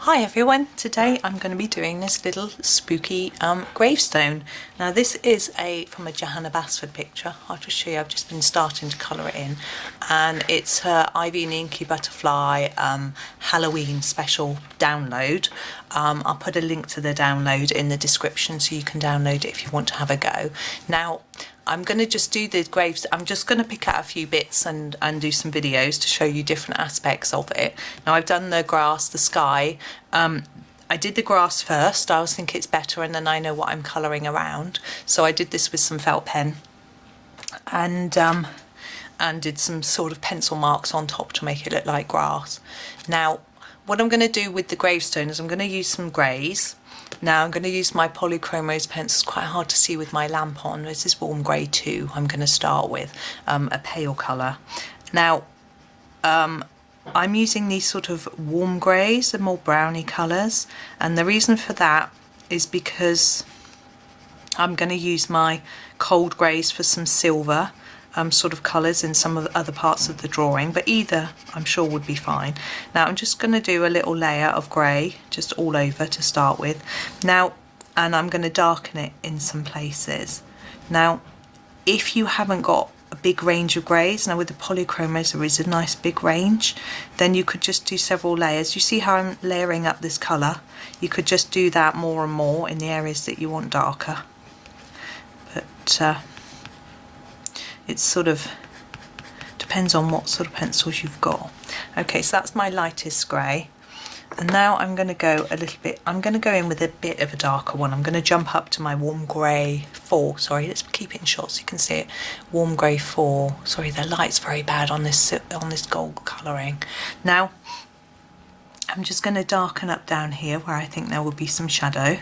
Hi everyone, today I'm going to be doing this little spooky gravestone. Now this is from a Johanna Basford picture. I'll just show you, I've just been starting to colour it in, and it's her Ivy and the Inky Butterfly Halloween special download. I'll put a link to the download in the description so you can download it if you want to have a go. Now I'm going to just do the graves. I'm just going to pick out a few bits and do some videos to show you different aspects of it. Now I've done the grass, the sky. I did the grass first. I always think it's better, and then I know what I'm colouring around. So I did this with some felt pen and did some sort of pencil marks on top to make it look like grass. Now what I'm going to do with the gravestone is I'm going to use some greys. Now I'm going to use my Polychromos pencil. It's quite hard to see with my lamp on. This is warm grey 2 I'm going to start with, a pale colour. Now I'm using these sort of warm greys, the more browny colours, and the reason for that is because I'm going to use my cold greys for some silver sort of colours in some of the other parts of the drawing, but either I'm sure would be fine. Now I'm just going to do a little layer of grey just all over to start with. Now, and I'm going to darken it in some places. Now if you haven't got a big range of greys, now with the Polychromos there is a nice big range, then you could just do several layers. You see how I'm layering up this colour? You could just do that more and more in the areas that you want darker. But it sort of depends on what sort of pencils you've got. Okay, so that's my lightest grey, and now I'm going to go a little bit, I'm going to go in with a bit of a darker one. I'm going to jump up to my warm grey 4, sorry, let's keep it in shot so you can see it. Warm grey 4, sorry, the light's very bad on this gold colouring. Now I'm just going to darken up down here where I think there will be some shadow,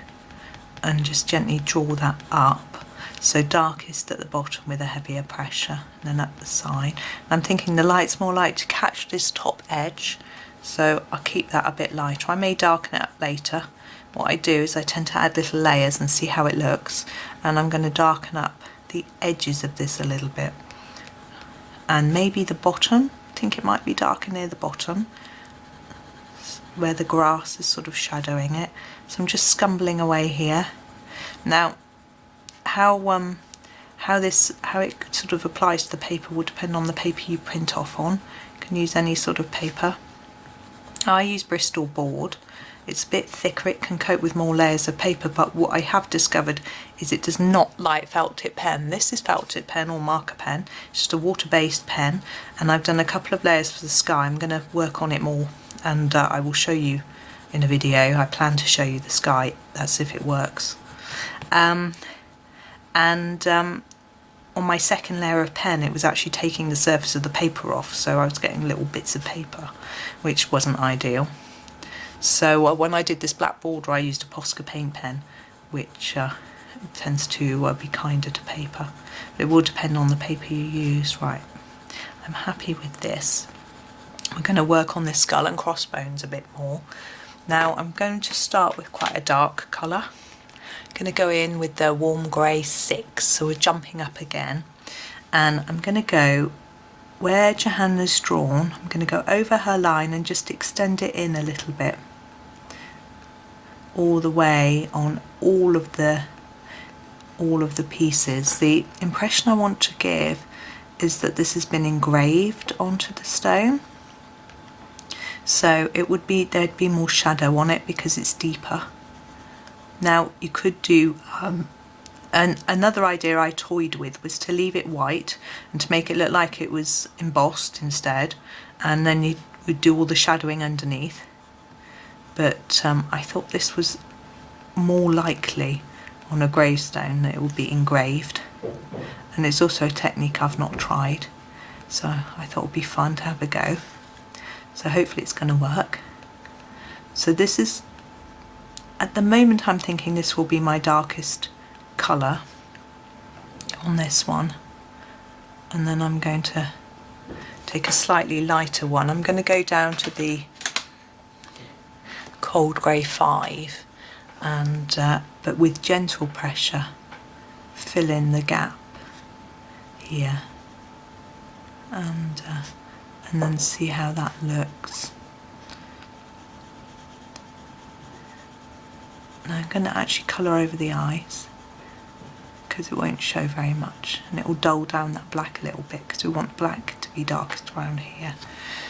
and just gently draw that up. So darkest at the bottom with a heavier pressure, and then up the side. And I'm thinking the light's more likely to catch this top edge, so I'll keep that a bit lighter. I may darken it up later. What I do is I tend to add little layers and see how it looks, and I'm going to darken up the edges of this a little bit. And maybe the bottom, I think it might be darker near the bottom, where the grass is sort of shadowing it. So I'm just scumbling away here. Now how it sort of applies to the paper will depend on the paper you print off on. You can use any sort of paper. I use Bristol board. It's a bit thicker, it can coat with more layers of paper, but what I have discovered is it does not like felt tip pen. This is felt tip pen or marker pen. It's just a water-based pen, and I've done a couple of layers for the sky. I'm going to work on it more, and I will show you in a video. I plan to show you the sky, that's if it works. On my second layer of pen it was actually taking the surface of the paper off, so I was getting little bits of paper, which wasn't ideal. So when I did this black border I used a Posca paint pen, which tends to be kinder to paper. But it will depend on the paper you use. Right, I'm happy with this. We're going to work on this skull and crossbones a bit more. Now I'm going to start with quite a dark colour. Going to go in with the warm grey 6, so we're jumping up again, and I'm going to go where Johanna's drawn. I'm going to go over her line and just extend it in a little bit, all the way on all of the pieces. The impression I want to give is that this has been engraved onto the stone, so it would be, there'd be more shadow on it because it's deeper. Now you could do, another idea I toyed with was to leave it white and to make it look like it was embossed instead, and then you would do all the shadowing underneath. But I thought this was more likely on a gravestone that it would be engraved, and it's also a technique I've not tried, so I thought it would be fun to have a go. So hopefully it's going to work. So this is, at the moment I'm thinking this will be my darkest colour on this one, and then I'm going to take a slightly lighter one. I'm going to go down to the cold grey 5 and but with gentle pressure fill in the gap here, and then see how that looks. And I'm going to actually colour over the eyes because it won't show very much, and it will dull down that black a little bit because we want black to be darkest around here.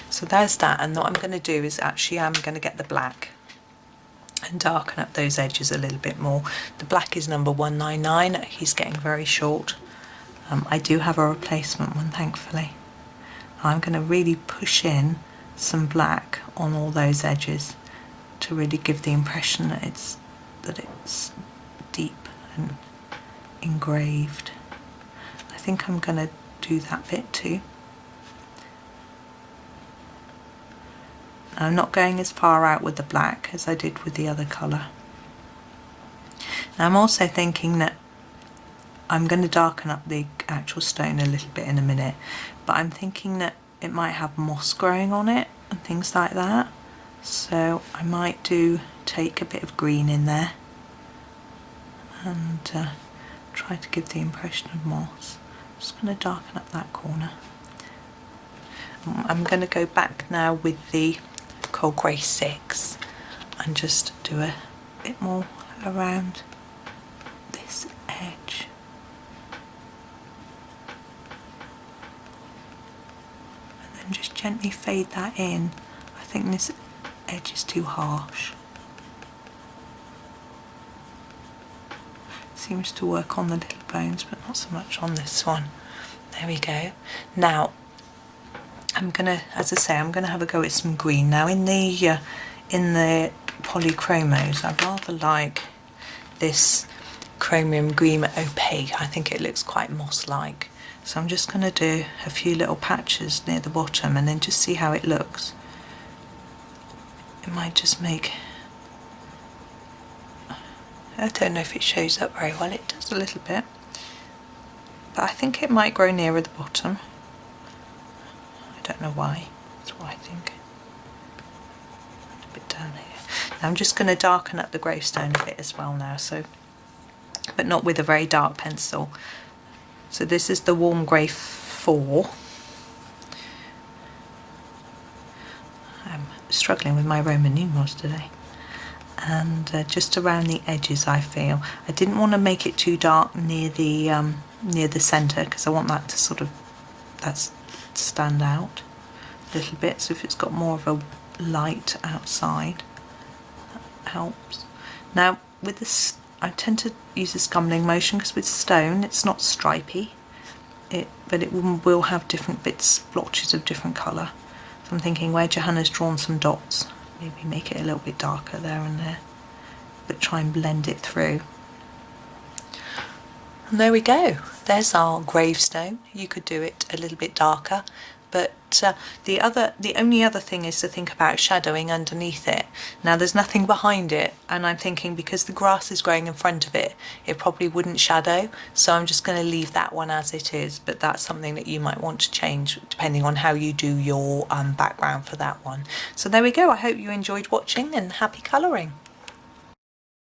So there's that, and what I'm going to do is actually I'm going to get the black and darken up those edges a little bit more. The black is number 199, he's getting very short. I do have a replacement one, thankfully. I'm going to really push in some black on all those edges to really give the impression that it's deep and engraved. I think I'm going to do that bit too. I'm not going as far out with the black as I did with the other colour. Now I'm also thinking that I'm going to darken up the actual stone a little bit in a minute, but I'm thinking that it might have moss growing on it and things like that, so I might take a bit of green in there and try to give the impression of moss. I'm just going to darken up that corner. I'm going to go back now with the Cold Grey 6 and just do a bit more around this edge. And then just gently fade that in. I think this edge is too harsh. Seems to work on the little bones, but not so much on this one. There we go. Now I'm gonna, as I say, I'm gonna have a go at some green. Now in the polychromos, I rather like this Chromium green Opaque. I think it looks quite moss-like. So I'm just gonna do a few little patches near the bottom and then just see how it looks. It might just make, I don't know if it shows up very well. It does a little bit, but I think it might grow nearer the bottom. I don't know why. That's what I think. A bit down here. Now I'm just going to darken up the Gravestone a bit as well now, so, but not with a very dark pencil. So this is the Warm Grey 4. I'm struggling with my Roman numerals today. And just around the edges, I feel I didn't want to make it too dark near the centre because I want that to sort of stand out a little bit. So if it's got more of a light outside, that helps. Now with this, I tend to use a scumbling motion because with stone it's not stripy, but it will have different bits, blotches of different colour. So I'm thinking where Johanna's drawn some dots, maybe make it a little bit darker there and there, but try and blend it through. And there we go, there's our Gravestone. You could do it a little bit darker, but the only other thing is to think about shadowing underneath it. Now there's nothing behind it, and I'm thinking because the grass is growing in front of it, it probably wouldn't shadow, so I'm just going to leave that one as it is, but that's something that you might want to change depending on how you do your background for that one. So there we go, I hope you enjoyed watching and happy colouring.